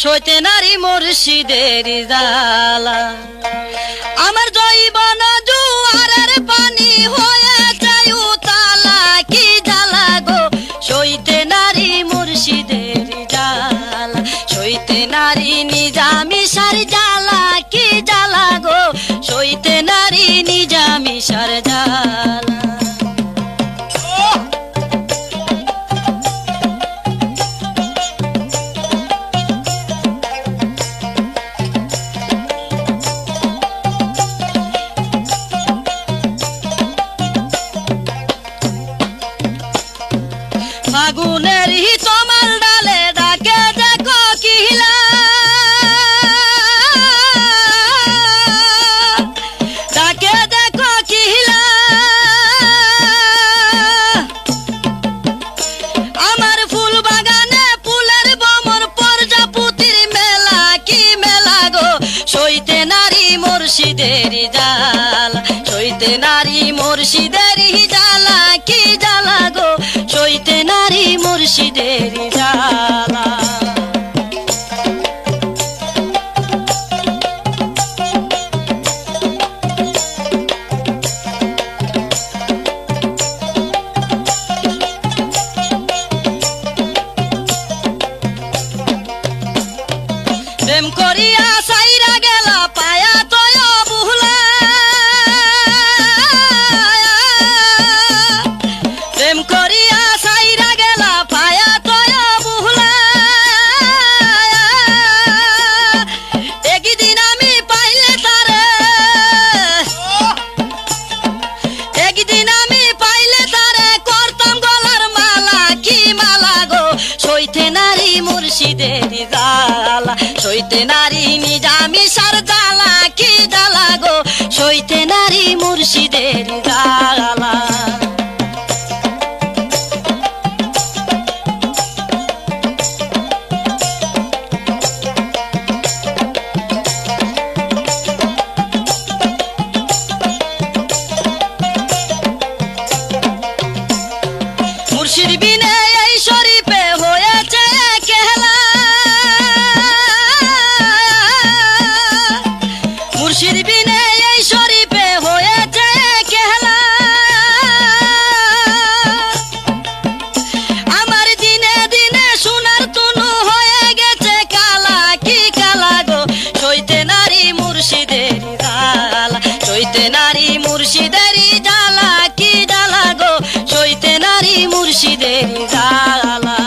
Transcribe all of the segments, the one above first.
সইতে নারী মুর্শিদের জ্বালা আমার জৈবন জুয়ারের পানি হয়ে যায় উতালা কি জ্বালা গো সইতে নারী মুর্শিদের জ্বালা সইতে নারী নিজামিষার জ্বালা কি জ্বালা গো সইতে নারী নিজামিষার জ্বালা ফাগুনের তোমার ডালে ডাকে দেখো কিলা ডাকে দেখো কিলা আমার ফুল বাগানে ফুলের বমন প্রজাপতির মেলা কি মেলা গো সইতে নারী মুর্শিদের জ্বালা সইতে নারী মুর্শিদের জ্বালা কি জ্বালা গো সইতে নারী মুর্শিদের জ্বালা প্রেম করিয়া সাইরা গেলা পায়া তয় বুহলা প্রেম করিয়া সাইরা গেলা পায়া তয় বুহলা একদিন আমি পাইলে তারে একদিন আমি পাইলে তারে করতাম গলার মালা কি মালা গো সইতে নারী মুর্শিদের জ্বালা সইতে নারী নিজামিষার জ্বালা কি জ্বালা গো সইতে নারী মুর্শিদের জ্বালা মুর্শিদ বিনে এই শরীফে হয়েছে কেলা মুর্শিদ বিনে এই শরীফে হয়েছে কেলা আমার দিনে দিনে সোনার তুনু হয়ে গেছে কালা কি কালা গো সইতে নারী মুর্শিদের জ্বালা সইতে নারী মুর্শিদের জ্বালা কি জ্বালা গো সইতে নারী মুর্শিদের জ্বালা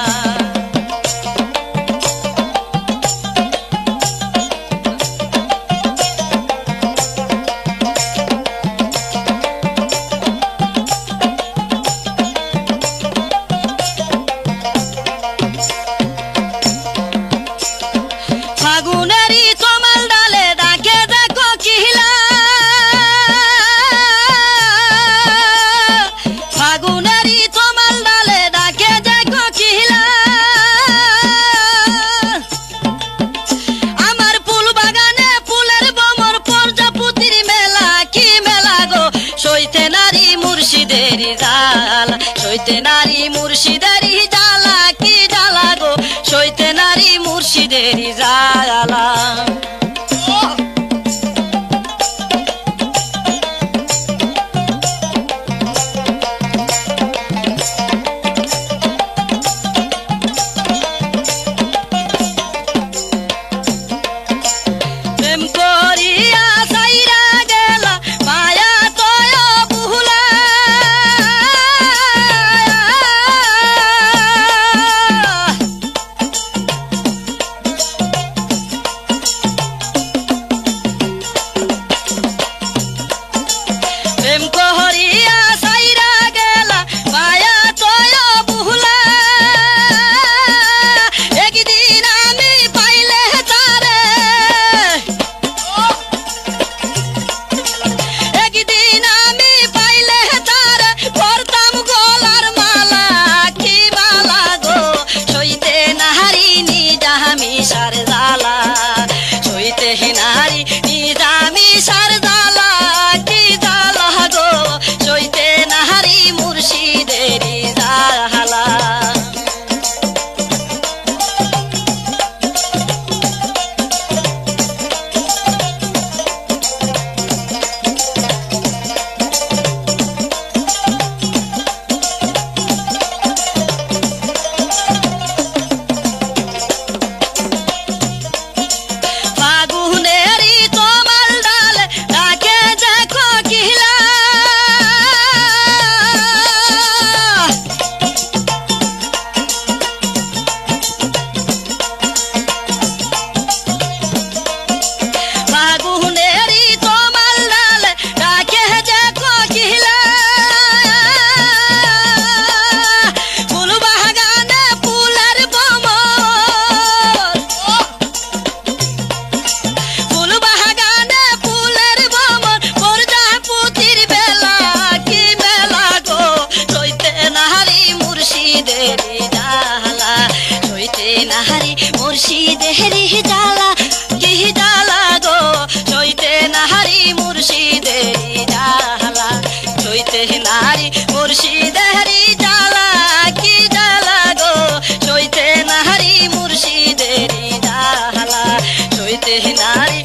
ফাগুনেরই তোমার ডালে ডাকে দেখো কিলা ফাগুনেরই তোমার ডালে ডাকে দেখো কিলা আমার ফুল বাগানে ফুলের বমর প্রজাপতির মেলা কি মেলা গো সইতে নারী মুর্শিদের জ্বালা সইতে নারী মুর্শিদের জ্বালা কি জ্বালা গো সইতে নারী মুর্শিদের জ্বালা প্রেম করিয়া সাইরা গেলা মায়া তয় বুহলা নারী